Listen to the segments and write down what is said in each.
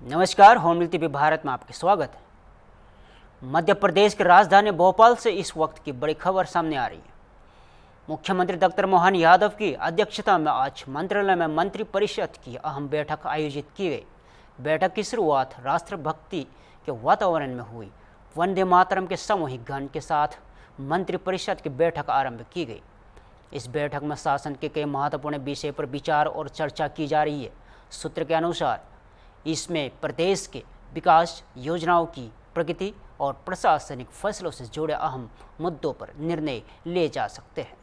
नमस्कार, home TV Bharat में आपके स्वागत है। मध्य प्रदेश की राजधानी भोपाल से इस वक्त की बड़ी खबर सामने आ रही है। मुख्यमंत्री डॉक्टर मोहन यादव की अध्यक्षता में आज मंत्रालय में मंत्री परिषद की अहम बैठक आयोजित की गई। बैठक की शुरुआत राष्ट्रभक्ति के वातावरण में हुई। वंदे मातरम के सामूहिक गान के साथ मंत्री परिषद की बैठक आरंभ की गई। इस बैठक में शासन के कई महत्वपूर्ण विषय पर विचार और चर्चा की जा रही है। सूत्र के अनुसार इसमें प्रदेश के विकास योजनाओं की प्रगति और प्रशासनिक फैसलों से जुड़े अहम मुद्दों पर निर्णय लिए जा सकते हैं।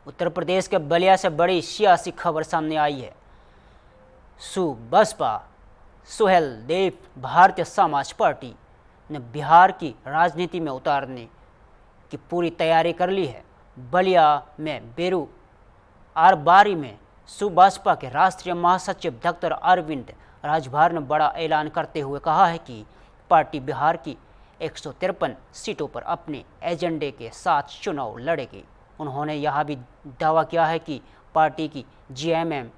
उत्तर प्रदेश के बलिया से बड़ी सियासी खबर सामने आई है। बसपा सुहेल देव भारतीय समाज पार्टी ने बिहार की राजनीति में उतारने की पूरी तैयारी कर ली है। बलिया में बेरू आरबारी में बसपा के राष्ट्रीय महासचिव डॉक्टर अरविंद राजभर ने बड़ा ऐलान करते हुए कहा है कि पार्टी बिहार की 153 सीटों पर अपने एजेंडे के साथ चुनाव लड़ेगी। उन्होंने यह भी दावा किया है कि पार्टी की जीएमएम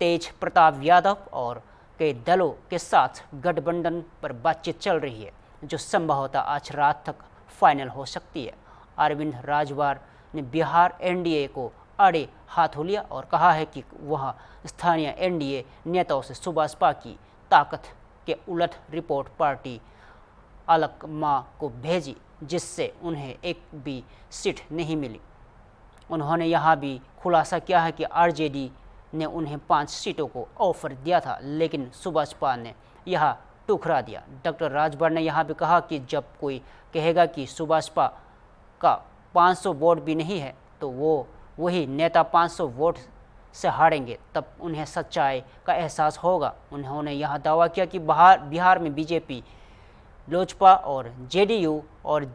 तेज प्रताप यादव और कई दलों के साथ गठबंधन पर बातचीत चल रही है, जो संभवतः आज रात तक फाइनल हो सकती है। अरविंद राजभर ने बिहार एनडीए को आड़े हाथों लिया और कहा है कि वह स्थानीय एनडीए नेताओं से बसपा की ताकत के उलट रिपोर्ट पार्टी अलकमा को भेजी, जिससे उन्हें एक भी सीट नहीं मिली। उन्होंने यह भी खुलासा किया है कि आरजेडी ने उन्हें 5 सीटों को ऑफर दिया था, लेकिन बसपा ने यह ठुकरा दिया। डॉक्टर राजभर ने यह भी कहा कि जब कोई कहेगा कि बसपा का 500 वोट भी नहीं है तो वही नेता 500 वोट से हारेंगे, तब उन्हें सच्चाई का एहसास होगा। उन्होंने यह दावा किया कि बिहार में बीजेपी, लोजपा और जेडीयू और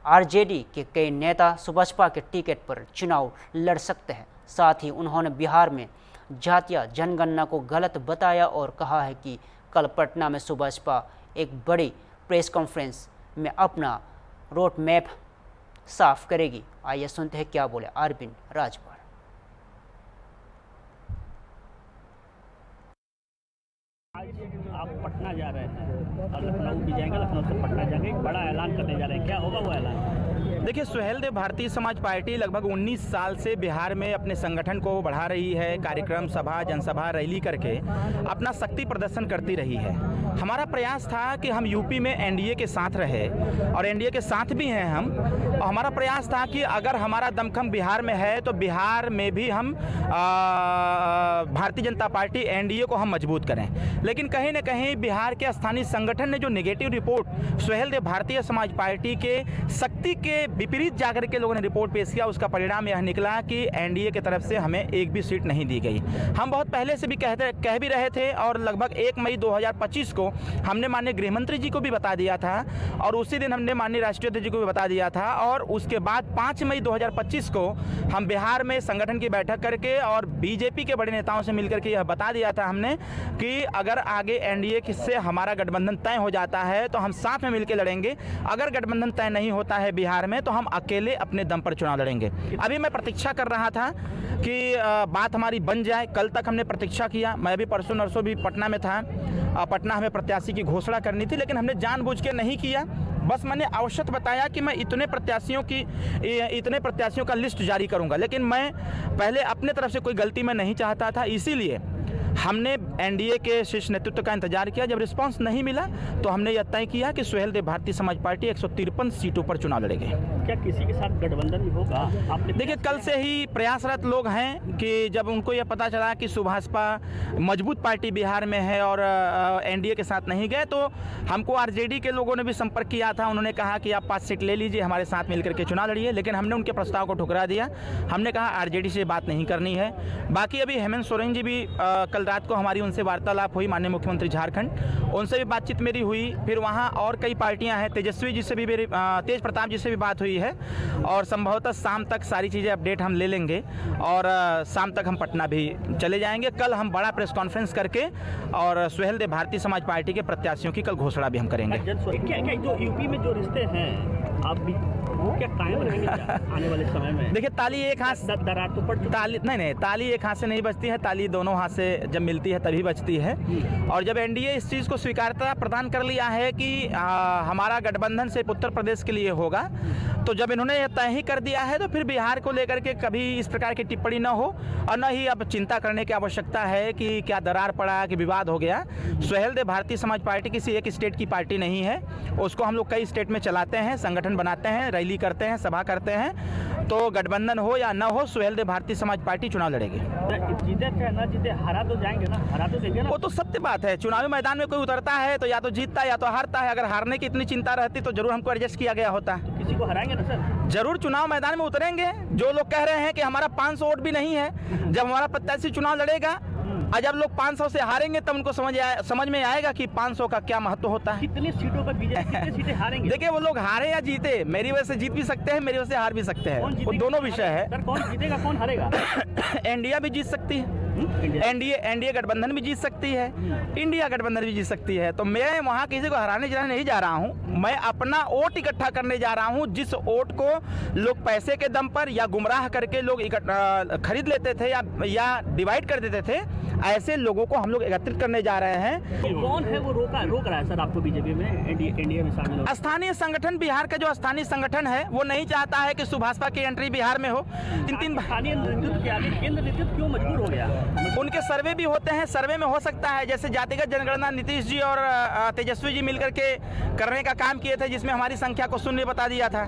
आरजेडी के कई नेता बसपा के टिकट पर चुनाव लड़ सकते हैं। साथ ही उन्होंने बिहार में जातीय जनगणना को गलत बताया और कहा है कि कल पटना में बसपा एक बड़ी प्रेस कॉन्फ्रेंस में अपना रोड मैप साफ करेगी। आइए सुनते हैं क्या बोले अरविंद राजभर। आज आप पटना जा रहे हैं और लखनऊ भी जाएंगे, लखनऊ से पटना जाएंगे, एक बड़ा ऐलान करने जा रहे हैं, क्या होगा वो ऐलान? देखिए, सुहेल देव भारतीय समाज पार्टी लगभग 19 साल से बिहार में अपने संगठन को बढ़ा रही है। कार्यक्रम, सभा, जनसभा, रैली करके अपना शक्ति प्रदर्शन करती रही है। हमारा प्रयास था कि हम यूपी में एनडीए के साथ रहे और एनडीए के साथ भी हैं हम, और हमारा प्रयास था कि अगर हमारा दमखम बिहार में है तो बिहार में भी हम भारतीय जनता पार्टी एनडीए को हम मजबूत करें। लेकिन कहीं ना कहीं बिहार के स्थानीय संगठन ने जो negative report Suhel Dev Bharatiya Samaj party के शक्ति के विपरीत जाकर के लोगों ने रिपोर्ट पेश किया, उसका परिणाम यह निकला कि एनडीए की तरफ से हमें एक भी सीट नहीं दी गई। हम बहुत पहले से भी कह भी रहे थे और लगभग 1 मई 2025 को हमने माननीय गृहमंत्री जी को भी बता दिया था और उसी दिन हमने माननीय राष्ट्रीय अध्यक्ष जी को भी बता दिया था। और उसके बाद 5 मई 2025 को हम बिहार में संगठन की बैठक करके और बीजेपी के बड़े नेताओं से मिलकर के यह बता दिया था हमने कि अगर आगे एनडीए से हमारा गठबंधन तय हो जाता है तो हम साथ में मिलकर लड़ेंगे, अगर गठबंधन तय नहीं होता है बिहार में तो हम अकेले अपने दम पर चुनाव लड़ेंगे। अभी मैं प्रतीक्षा कर रहा था कि बात हमारी बन जाए। कल तक हमने प्रतीक्षा किया, मैं भी परसों नरसों भी पटना में था। पटना हमें प्रत्याशी की घोषणा करनी थी, लेकिन हमने जानबूझ के नहीं किया। बस मैंने आवश्यक बताया कि मैं इतने प्रत्याशियों का लिस्ट जारी करूंगा, लेकिन मैं पहले अपने तरफ से कोई गलती मैं नहीं चाहता था। इसीलिए हमने एनडीए के शीर्ष नेतृत्व का इंतजार किया। जब रिस्पांस नहीं मिला तो हमने यह तय किया कि सुहेल देव भारतीय समाज पार्टी 153 सीटों पर चुनाव लड़ेगी। क्या किसी के साथ गठबंधन भी होगा? आपने देखिए, कल से ही प्रयासरत लोग हैं कि जब उनको यह पता चला कि बसपा मजबूत पार्टी बिहार में है और एनडीए के साथ नहीं गए, तो हमको आरजेडी के लोगों ने भी संपर्क किया था। उन्होंने कहा कि आप 5 सीट ले लीजिए, हमारे साथ मिलकर के चुनाव लड़िए, लेकिन हमने उनके प्रस्ताव को ठुकरा दिया। हमने कहा आरजेडी से बात नहीं करनी है। बाकी अभी हेमंत सोरेन जी भी कल रात को हमारी उनसे वार्तालाप हुई, माननीय मुख्यमंत्री झारखंड, उनसे भी बातचीत मेरी हुई। फिर वहाँ और कई पार्टियाँ हैं, तेजस्वी जी से भी मेरी, तेज प्रताप जी से भी बात हुई है और संभवतः शाम तक सारी चीज़ें अपडेट हम ले लेंगे और शाम तक हम पटना भी चले जाएंगे। कल हम बड़ा प्रेस कॉन्फ्रेंस करके और सुहेल देव भारतीय समाज पार्टी के प्रत्याशियों की कल घोषणा भी हम करेंगे। क्या जो यूपी में जो रिश्ते हैं आप भी क्या कायम रहेंगे क्या आने वाले समय में? देखिए, ताली एक हाथ से दरार तो पड़ चुकी ताली नहीं, ताली एक हाथ से नहीं बजती है, ताली दोनों हाथ से जब मिलती है तभी बजती है। और जब एनडीए इस चीज़ को स्वीकारता प्रदान कर लिया है कि हमारा गठबंधन सिर्फ उत्तर प्रदेश के लिए होगा, तो जब इन्होंने यह तय ही कर दिया है तो फिर बिहार को लेकर के कभी इस प्रकार की टिप्पणी न हो और न ही अब चिंता करने की आवश्यकता है कि क्या दरार पड़ा कि विवाद हो गया। सुहेलदेव भारतीय समाज पार्टी किसी एक स्टेट की पार्टी नहीं है, उसको हम लोग कई स्टेट में चलाते हैं, संगठन बनाते हैं, रैली करते हैं, सभा करते हैं। तो गठबंधन हो या न हो, सुहेलदेव भारतीय समाज पार्टी चुनाव लड़ेगी। जीते चाहे ना जीते, हरा तो जाएंगे ना, हरा तो देंगे ना। वो तो सत्य बात है, चुनावी मैदान में कोई उतरता है तो या तो जीतता है या तो हारता है। अगर हारने की इतनी चिंता रहती तो जरूर हमको एडजस्ट किया गया होता। किसी को हराएंगे ना सर? जरूर चुनाव मैदान में उतरेंगे। जो लोग कह रहे हैं कि हमारा 500 वोट भी नहीं है, जब हमारा प्रत्याशी चुनाव लड़ेगा और जब लोग 500 से हारेंगे तब उनको समझ में आएगा कि 500 का क्या महत्व होता है। कितनी सीटों पर बीजेपी कितनी सीटें हारेंगे? देखिए, वो लोग हारे या जीते, मेरी वजह से जीत भी सकते हैं, मेरी वजह से हार भी सकते हैं, वो दोनों विषय है। सर कौन जीतेगा कौन हारेगा? एनडीए भी जीत सकती है, एनडीए गठबंधन भी जीत सकती है, इंडिया गठबंधन भी जीत सकती है। तो मैं वहाँ किसी को हराने जाने नहीं जा रहा हूँ, मैं अपना वोट इकट्ठा करने जा रहा हूँ। जिस वोट को लोग पैसे के दम पर या गुमराह करके लोग खरीद लेते थे या डिवाइड कर देते थे, ऐसे लोगों को हम लोग एकत्रित करने जा रहे हैं। कौन है वो रोक रहा है सर आपको बीजेपी में, एनडीए में शामिल हो? स्थानीय संगठन, बिहार का जो स्थानीय संगठन है वो नहीं चाहता है कि सुभाषपा की एंट्री बिहार में हो। तीन स्थानीय नेतृत्व के आगे केंद्र नेतृत्व क्यों मजबूर हो गया? उनके सर्वे भी होते हैं, सर्वे में हो सकता है, जैसे जातिगत जनगणना नीतीश जी और तेजस्वी जी मिलकर के करने का काम किए थे, जिसमें हमारी संख्या को शून्य बता दिया था।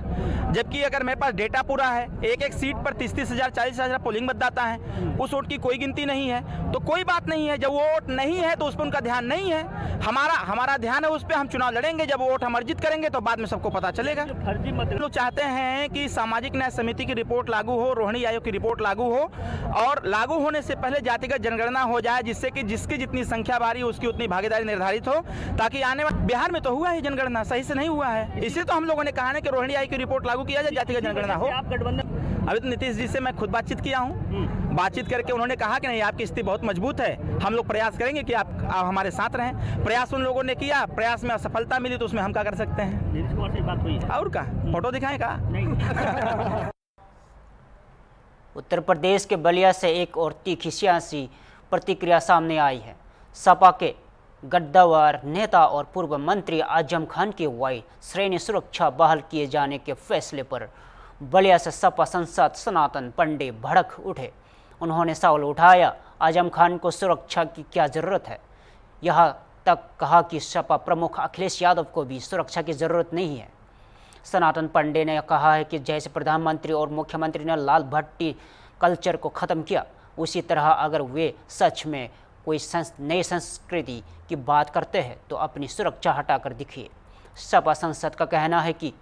जबकि अगर मेरे पास डेटा पूरा है, एक सीट पर 30-30 हज़ार 40 हज़ार पोलिंग मतदाता है, उस वोट की कोई गिनती नहीं है, तो कोई बात नहीं है। जब वो वोट नहीं है तो उस पर उनका ध्यान नहीं है, हमारा ध्यान है उस पर। हम चुनाव लड़ेंगे, जब वोट हम अर्जित करेंगे तो बाद में सबको पता चलेगा। फर्जी मत लोग चाहते हैं कि सामाजिक न्याय समिति की रिपोर्ट लागू हो, रोहिणी आयोग की रिपोर्ट लागू हो, और लागू होने से पहले जातिगत जनगणना हो जाए, जिससे कि जिसकी जितनी संख्या बारी उसकी उतनी भागीदारी निर्धारित हो, ताकि आने वाले बिहार में तो हुआ है जनगणना, सही से नहीं हुआ है। इसलिए तो हम लोगों ने कहा है कि रोहिणी आयोग की रिपोर्ट लागू किया जाए, जातिगत जनगणना हो। आप गठबंधन अभी तो नीतीश जी से मैं खुद बातचीत किया हूँ, बातचीत करके उन्होंने कहा कि नहीं, आपकी स्थिति बहुत मजबूत है, हम लोग प्रयास करेंगे कि आप हमारे साथ रहें। प्रयास उन लोगों ने किया, प्रयास में असफलता मिली तो उसमें हम क्या कर सकते हैं? नीतीश कुमार से बात हुई है? और का फोटो दिखाएं का? नहीं। उत्तर प्रदेश के बलिया से एक और तीखी सियासी प्रतिक्रिया सामने आई है। सपा के गद्दावर नेता और पूर्व मंत्री आजम खान की वाई श्रेणी सुरक्षा बहाल किए जाने के फैसले पर बलिया से सपा सांसद सनातन पांडे भड़क उठे। उन्होंने सवाल उठाया, आजम खान को सुरक्षा की क्या ज़रूरत है। यहाँ तक कहा कि सपा प्रमुख अखिलेश यादव को भी सुरक्षा की ज़रूरत नहीं है। सनातन पांडे ने कहा है कि जैसे प्रधानमंत्री और मुख्यमंत्री ने लाल भट्टी कल्चर को ख़त्म किया, उसी तरह अगर वे सच में कोई नई संस्कृति की बात करते हैं तो अपनी सुरक्षा हटाकर दिखिए। सपा सांसद का कहना है कि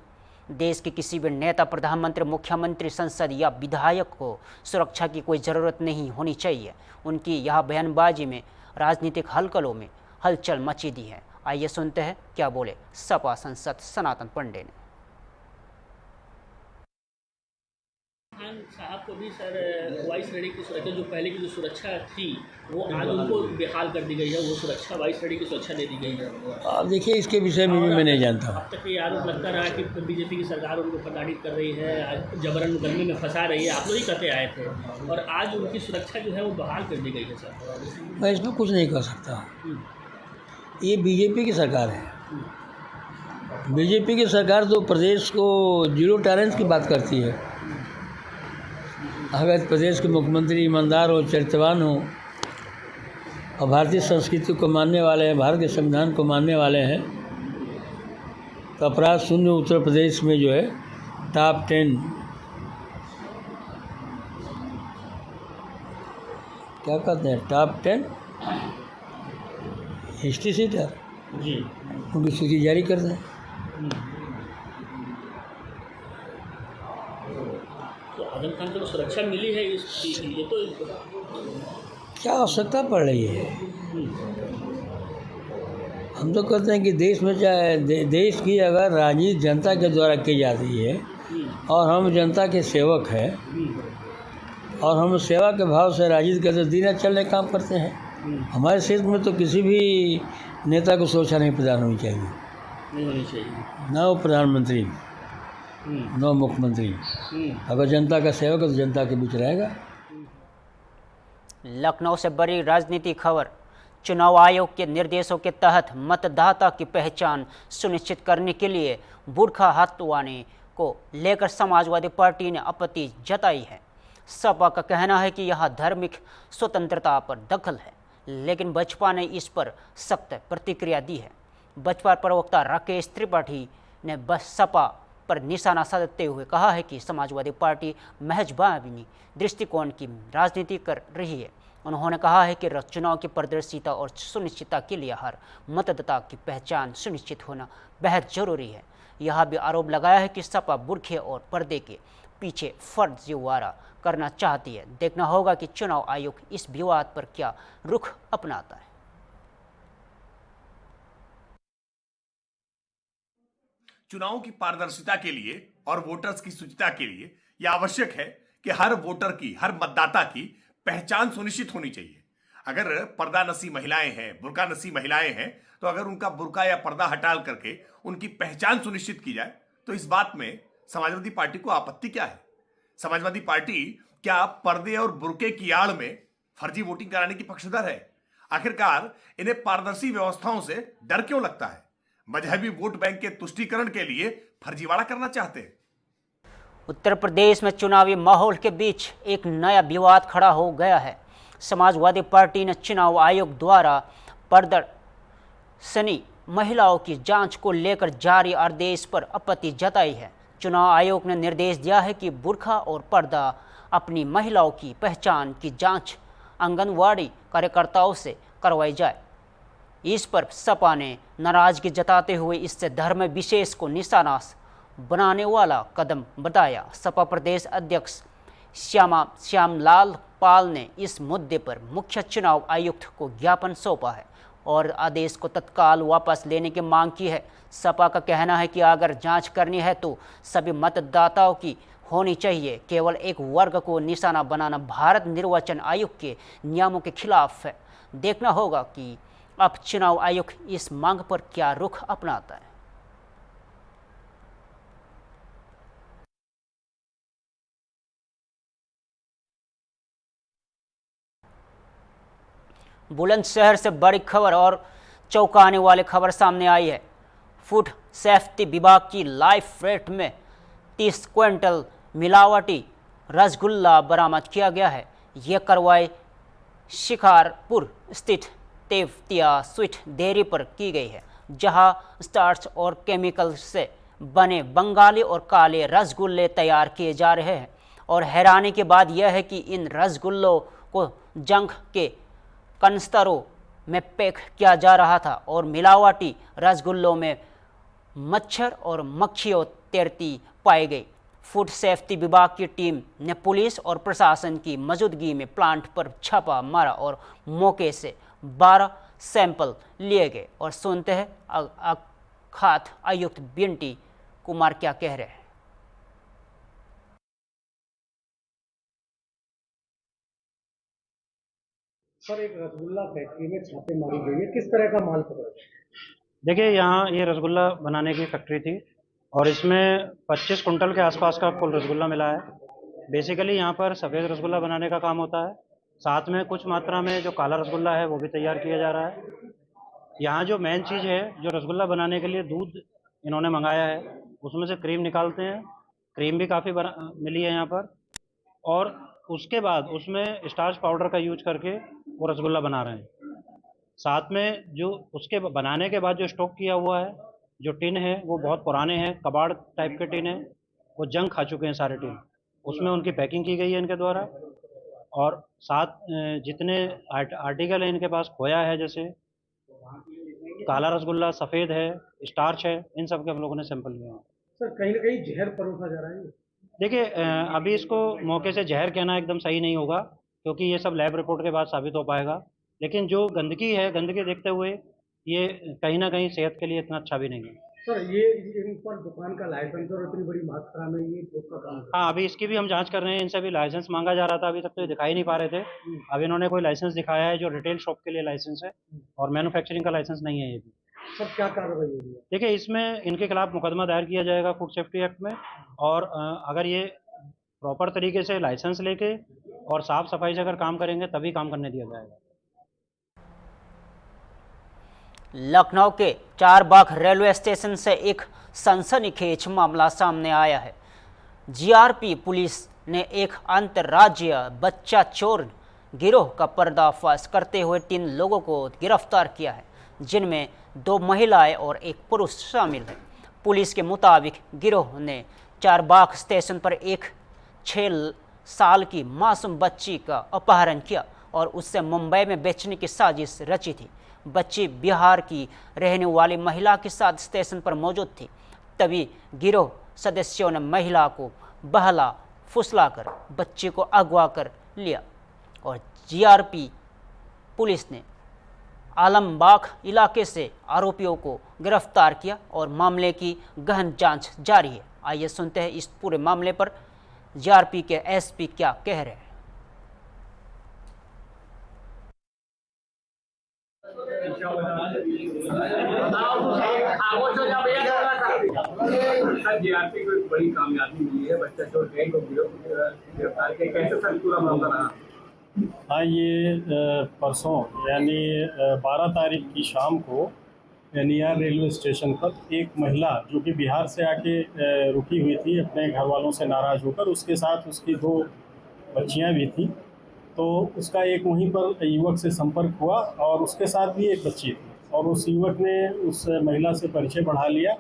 देश के किसी भी नेता, प्रधानमंत्री, मुख्यमंत्री, संसद या विधायक को सुरक्षा की कोई ज़रूरत नहीं होनी चाहिए। उनकी यह बयानबाजी में राजनीतिक हलचलों में हलचल मची दी है। आइए सुनते हैं क्या बोले सपा सांसद सनातन पांडे ने। खान साहब को भी सर वाई श्रेणी की सुरक्षा, जो पहले की जो सुरक्षा थी वो आज उनको बेहाल कर दी गई है, वो सुरक्षा वाई श्रेणी की सुरक्षा दे दी गई है। आप देखिए, इसके विषय में भी मैं नहीं जानता हूँ। अब तक ये आरोप लगता रहा कि बीजेपी की सरकार उनको प्रताड़ित कर रही है, जबरन गर्मी में फंसा रही है, आप लोग ही कहते आए थे, और आज उनकी सुरक्षा जो है वो बहाल कर दी गई है सर। मैं इसमें कुछ नहीं कर सकता। ये बीजेपी की सरकार है। बीजेपी की सरकार तो प्रदेश को जीरो टॉलरेंस की बात करती है। अगर प्रदेश के मुख्यमंत्री ईमानदार हो, चरित्रवान हो और भारतीय संस्कृति को मानने वाले हैं, भारत के संविधान को मानने वाले हैं, तो अपराध शून्य उत्तर प्रदेश में जो है टॉप 10 क्या कहते हैं, टॉप 10 हिस्ट्री सीटर जी उनकी सूची जारी कर दें। तो आजम खान को सुरक्षा मिली है, ये तो क्या आवश्यकता पड़ रही है? हम तो कहते हैं कि देश में चाहे देश की अगर राजनीति जनता के द्वारा की जाती है और हम जनता के सेवक हैं और हम सेवा के भाव से राजनीति करते दिन चलने काम करते हैं, हमारे क्षेत्र में तो किसी भी नेता को सुरक्षा नहीं प्रदान होनी चाहिए, नहीं होनी चाहिए। ना वो प्रधानमंत्री। नो मुख्यमंत्री। अगर जनता का सेवक है तो जनता के बीच रहेगा। लखनऊ से बड़ी राजनीतिक खबर। चुनाव आयोग के निर्देशों के तहत मतदाता की पहचान सुनिश्चित करने के लिए बुरखा हटवाने को लेकर समाजवादी पार्टी ने आपत्ति जताई है। सपा का कहना है कि यह धार्मिक स्वतंत्रता पर दखल है, लेकिन बसपा ने इस पर सख्त प्रतिक्रिया दी है। बसपा प्रवक्ता राकेश त्रिपाठी ने सपा पर निशाना साधते हुए कहा है कि समाजवादी पार्टी महजबानी दृष्टिकोण की राजनीति कर रही है। उन्होंने कहा है कि चुनाव की पारदर्शिता और सुनिश्चितता के लिए हर मतदाता की पहचान सुनिश्चित होना बेहद जरूरी है। यह भी आरोप लगाया है कि सपा बुरखे और पर्दे के पीछे फर्जीवाड़ा करना चाहती है। देखना होगा कि चुनाव आयोग इस विवाद पर क्या रुख अपनाता है। चुनाव की पारदर्शिता के लिए और वोटर्स की शुचिता के लिए यह आवश्यक है कि हर वोटर की, हर मतदाता की पहचान सुनिश्चित होनी चाहिए। अगर पर्दा नसी महिलाएं हैं, बुर्का नसी महिलाएं हैं, तो अगर उनका बुर्का या पर्दा हटा करके उनकी पहचान सुनिश्चित की जाए तो इस बात में समाजवादी पार्टी को आपत्ति क्या है? समाजवादी पार्टी क्या पर्दे और बुर्के की आड़ में फर्जी वोटिंग कराने की पक्षधर है? आखिरकार इन्हें पारदर्शी व्यवस्थाओं से डर क्यों लगता है? मजहबी वोट बैंक के तुष्टीकरण के लिए फर्जीवाड़ा करना चाहते हैं। उत्तर प्रदेश में चुनावी माहौल के बीच एक नया विवाद खड़ा हो गया है। समाजवादी पार्टी ने चुनाव आयोग द्वारा प्रदर्शनी महिलाओं की जांच को लेकर जारी आदेश पर आपत्ति जताई है। चुनाव आयोग ने निर्देश दिया है कि बुर्का और पर्दा अपनी महिलाओं की पहचान की जांच आंगनवाड़ी कार्यकर्ताओं से करवाई जाए। इस पर सपा ने नाराजगी जताते हुए इससे धर्म विशेष को निशाना बनाने वाला कदम बताया। सपा प्रदेश अध्यक्ष श्यामलाल पाल ने इस मुद्दे पर मुख्य चुनाव आयुक्त को ज्ञापन सौंपा है और आदेश को तत्काल वापस लेने की मांग की है। सपा का कहना है कि अगर जांच करनी है तो सभी मतदाताओं की होनी चाहिए। केवल एक वर्ग को निशाना बनाना भारत निर्वाचन आयोग के नियमों के खिलाफ है। देखना होगा कि अब चुनाव आयोग इस मांग पर क्या रुख अपनाता है। बुलंदशहर से बड़ी खबर और चौंकाने वाली खबर सामने आई है। फूड सेफ्टी विभाग की लाइफ रेट में 30 क्विंटल मिलावटी रसगुल्ला बरामद किया गया है। यह कार्रवाई शिकारपुर स्थित तेवतिया स्वीट डेयरी पर की गई है, जहां स्टार्च और केमिकल से बने बंगाली और काले रसगुल्ले तैयार किए जा रहे हैं। और हैरानी की बात यह है कि इन रसगुल्लों को जंग के कनस्तरों में पैक किया जा रहा था और मिलावटी रसगुल्लों में मच्छर और मक्खियों तैरती पाई गई। फूड सेफ्टी विभाग की टीम ने पुलिस और प्रशासन की मौजूदगी में प्लांट पर छापा मारा और मौके से 12 सैंपल लिए गए। और सुनते हैं खाद्य आयुक्त बिंटी कुमार क्या कह रहे हैं। सर, एक रसगुल्ला फैक्ट्री में छापेमारी गई है, किस तरह का माल पकड़ा? देखिए, यहाँ ये रसगुल्ला बनाने की फैक्ट्री थी और इसमें 25 कुंटल के आसपास का कुल रसगुल्ला मिला है। बेसिकली यहाँ पर सफ़ेद रसगुल्ला बनाने का काम होता है, साथ में कुछ मात्रा में जो काला रसगुल्ला है वो भी तैयार किया जा रहा है। यहाँ जो मेन चीज़ है, जो रसगुल्ला बनाने के लिए दूध इन्होंने मंगाया है, उसमें से क्रीम निकालते हैं। क्रीम भी काफ़ी मिली है यहाँ पर, और उसके बाद उसमें स्टार्च पाउडर का यूज करके वो रसगुल्ला बना रहे हैं। साथ में जो उसके बनाने के बाद जो स्टॉक किया हुआ है, जो टिन है वो बहुत पुराने हैं, कबाड़ टाइप के टिन है, वो जंग खा चुके हैं सारे टिन। उसमें उनकी पैकिंग की गई है इनके द्वारा। और साथ जितने आर्टिकल हैं इनके पास खोया है, जैसे काला रसगुल्ला, सफ़ेद है, स्टार्च है, इन सब के हम लोगों ने सैंपल लिए हैं। सर, कहीं ना कहीं जहर परोसा जा रहा है। देखिए, अभी इसको मौके से जहर कहना एकदम सही नहीं होगा, क्योंकि ये सब लैब रिपोर्ट के बाद साबित हो पाएगा। लेकिन जो गंदगी है, गंदगी देखते हुए ये कहीं ना कहीं सेहत के लिए इतना अच्छा भी नहीं है। सर, ये इन पर दुकान का लाइसेंस और इतनी बड़ी मात्रा में ये धूप का काम है। हाँ, अभी इसकी भी हम जांच कर रहे हैं। इनसे भी लाइसेंस मांगा जा रहा था, अभी तक तो ये दिखाई नहीं पा रहे थे। अब इन्होंने कोई लाइसेंस दिखाया है जो रिटेल शॉप के लिए लाइसेंस है, और मैन्युफैक्चरिंग का लाइसेंस नहीं है ये भी। सर क्या कार्रवाई होगी? देखिए, इसमें इनके खिलाफ मुकदमा दायर किया जाएगा फूड सेफ्टी एक्ट में, और अगर ये प्रॉपर तरीके से लाइसेंस लेके और साफ सफाई से अगर काम करेंगे तभी काम करने दिया जाएगा। लखनऊ के चारबाग रेलवे स्टेशन से एक सनसनीखेज मामला सामने आया है। जीआरपी पुलिस ने एक अंतर्राज्यीय बच्चा चोर गिरोह का पर्दाफाश करते हुए 3 लोगों को गिरफ्तार किया है, जिनमें 2 महिलाएं और 1 पुरुष शामिल है। पुलिस के मुताबिक गिरोह ने चारबाग स्टेशन पर एक 6 साल की मासूम बच्ची का अपहरण किया और उससे मुंबई में बेचने की साजिश रची थी। बच्ची बिहार की रहने वाली महिला के साथ स्टेशन पर मौजूद थी। तभी गिरोह सदस्यों ने महिला को बहला फुसलाकर बच्ची को अगवा कर लिया और जीआरपी पुलिस ने आलमबाग इलाके से आरोपियों को गिरफ्तार किया और मामले की गहन जांच जारी है। आइए सुनते हैं इस पूरे मामले पर जीआरपी के एसपी क्या कह रहे हैं। जीआरपी को एक बड़ी कामयाबी मिली है, बच्चा चोर गैंग को गिरफ्तार किया। कैसे सर पूरा मामला रहा? हाँ, ये परसों यानी 12 तारीख की शाम को नियार रेलवे स्टेशन पर एक महिला जो कि बिहार से आके रुकी हुई थी अपने घर वालों से नाराज़ होकर, उसके साथ उसकी 2 बच्चियां भी थी, तो उसका एक वहीं पर युवक से संपर्क हुआ और उसके साथ भी एक बच्ची थी और उस युवक ने उस महिला से परिचय बढ़ा लिया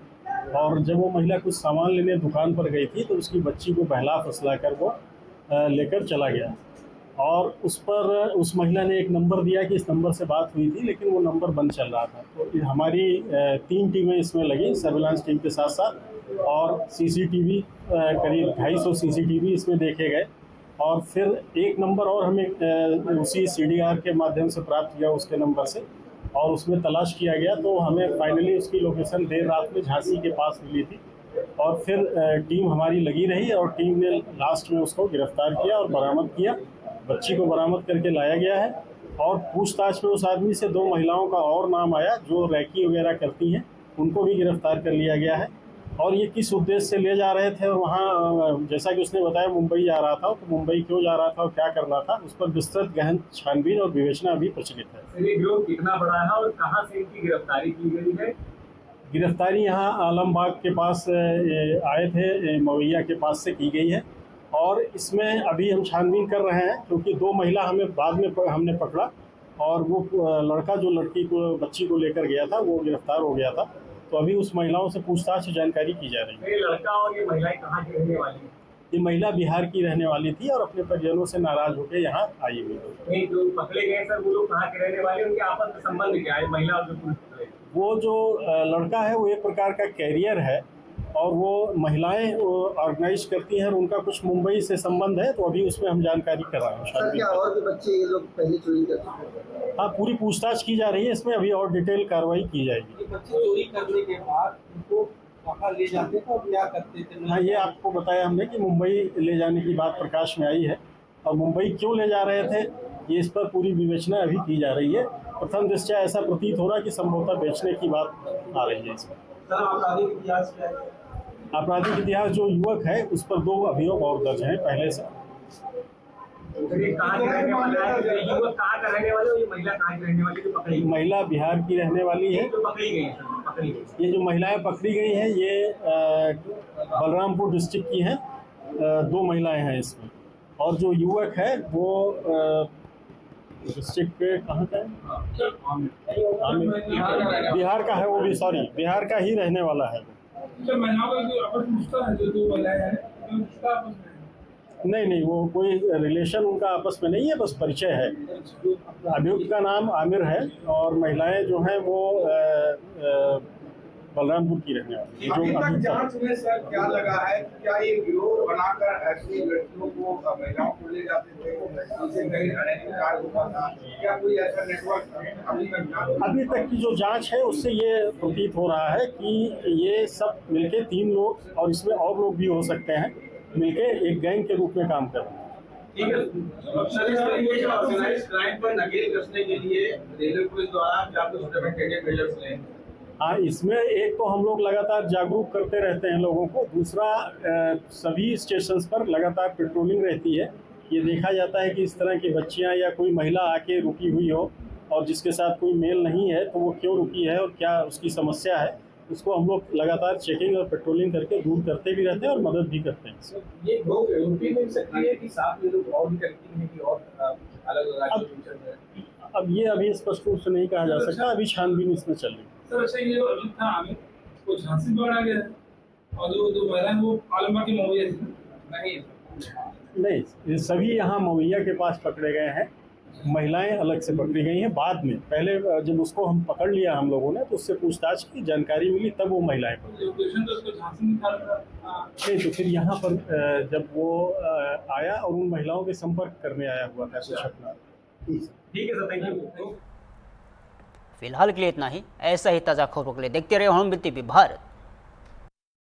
और जब वो महिला कुछ सामान लेने दुकान पर गई थी तो उसकी बच्ची को बहला फुसला कर वो लेकर चला गया और उस पर उस महिला ने एक नंबर दिया कि इस नंबर से बात हुई थी, लेकिन वो नंबर बंद चल रहा था। तो हमारी 3 टीमें इसमें लगी सर्विलांस टीम के साथ साथ, और सीसीटीवी करीब 250 सीसीटीवी इसमें देखे गए और फिर एक नंबर और हमें उसी सीडीआर के माध्यम से प्राप्त किया उसके नंबर से और उसमें तलाश किया गया तो हमें फाइनली उसकी लोकेशन देर रात में झांसी के पास मिली थी और फिर टीम हमारी लगी रही और टीम ने लास्ट में उसको गिरफ्तार किया और बरामद किया। बच्ची को बरामद करके लाया गया है और पूछताछ में उस आदमी से 2 महिलाओं का और नाम आया जो रैकी वगैरह करती हैं, उनको भी गिरफ्तार कर लिया गया है। और ये किस उद्देश्य से ले जा रहे थे और वहाँ जैसा कि उसने बताया मुंबई जा रहा था, तो मुंबई क्यों जा रहा था और क्या कर रहा था, उस पर विस्तृत गहन छानबीन और विवेचना अभी प्रचलित है। ये गिरोह कितना बड़ा है और कहाँ से इनकी गिरफ्तारी की गई है? गिरफ्तारी यहाँ आलमबाग के पास आए थे, मवैया के पास से की गई है और इसमें अभी हम छानबीन कर रहे हैं क्योंकि 2 महिला हमें बाद में हमने पकड़ा और वो लड़का जो लड़की को बच्ची को लेकर गया था वो गिरफ्तार हो गया था, तो अभी उस महिलाओं से पूछताछ जानकारी की जा रही है। ये लड़का और ये महिलाएं कहाँ की रहने वाली हैं? ये महिला बिहार की रहने वाली थी और अपने परिजनों से नाराज होकर यहाँ आई हुई नहीं, जो पकड़े गए सर वो लोग कहाँ के रहने वाले, उनके आपस में संबंध क्या है? महिला और जो पुरुष पकड़े, वो जो लड़का है वो एक प्रकार का कैरियर है और वो महिलाएं ऑर्गेनाइज करती हैं और उनका कुछ मुंबई से संबंध है, तो अभी उसमें हम जानकारी कर रहे हैं। सर क्या और भी बच्चे ये लोग पहले चोरी करते हैं? हाँ, पूरी पूछताछ की जा रही है, इसमें अभी और डिटेल कार्रवाई की जाएगी। बच्चे चोरी करने के बाद उनको कहाँ ले जाते थे और क्या करते थे? हाँ, ये आपको बताया हमने कि मुंबई ले जाने की बात प्रकाश में आई है और मुंबई क्यों ले जा रहे थे ये इस पर पूरी विवेचना अभी की जा रही है। प्रथम दृष्टया ऐसा प्रतीत हो रहा है कि संभवतः बेचने की बात आ रही है इसमें। सर आपराधिक इतिहास क्या है? आपराधिक इतिहास जो युवक है उस पर 2 अभियोग और दर्ज हैं पहले से। कहाँ के रहने वाला है? युवक कहाँ का रहने वाले, ये महिला कहाँ की रहने वाली जो पकड़ी गई? महिला बिहार की रहने वाली है। जो पकड़ी गई है, पकड़ी गई, ये जो महिलाएं पकड़ी गई हैं ये बलरामपुर डिस्ट्रिक्ट की हैं, 2 महिलाएं हैं इसमें और जो युवक है वो डिस्ट्रिक्ट के कहाँ का है? बिहार का है वो भी, सॉरी बिहार का ही रहने वाला है। नहीं, वो कोई रिलेशन उनका आपस में नहीं है, बस परिचय है। अभियुक्त का नाम आमिर है और महिलाएं जो हैं वो बलरामपुर की रहने वाली। अभी तक जांच में सर क्या लगा है? क्या ये गिरोह बनाकर ऐसी लड़कियों को, महिलाओं को ले जाते थे, उनसे कहीं अनैतिक कार्य होता था? क्या कोई ऐसा नेटवर्क अभी तक की जो जांच है उससे ये प्रतीत हो रहा है कि ये सब मिलके 3 लोग और इसमें और लोग भी हो सकते हैं, मिलके एक गैंग के रूप में काम कर रहे हैं। ऑर्गेनाइज्ड क्राइम पर नकेल कसने के लिए रेलवे पुलिस द्वारा क्या कुछ प्रिवेंटिव मेजर्स लें? हाँ, इसमें एक तो हम लोग लगातार जागरूक करते रहते हैं लोगों को, दूसरा सभी स्टेशंस पर लगातार पेट्रोलिंग रहती है। ये देखा जाता है कि इस तरह की बच्चियां या कोई महिला आके रुकी हुई हो और जिसके साथ कोई मेल नहीं है तो वो क्यों रुकी है और क्या उसकी समस्या है, उसको हम लोग लगातार चेकिंग और पेट्रोलिंग करके दूर करते भी रहते हैं और मदद भी करते हैं। ये लोग यूपी में सक्रिय है कि साथ में लोग और भी कनेक्टिंग है कि और अलग राज्यों में चल रहे हैं? अब ये अभी स्पष्ट रूप से नहीं कहा जा सकता, अभी छानबीन इसमें चल रही है। सर अच्छा, ये जो अमित था अमित, वो झांसी में आ गया और जो महिला वो आलमबाग की मौलिया थी नहीं, ये सभी यहाँ मवैया के पास पकड़े गए हैं, महिलाएं अलग से पकड़ी गई हैं बाद में। पहले जब उसको हम पकड़ लिया हम लोगों ने तो उससे पूछताछ की, जानकारी मिली, तब वो महिलाएं पकड़ी। नहीं तो फिर यहाँ पर जब वो आया और उन महिलाओं के संपर्क करने आया हुआ था कुछ अपना। ठीक है सर, थैंक यू। फिलहाल के लिए इतना ही। ऐसा ही ताज़ा खबरों के लिए देखते रहे हम टीवी भारत।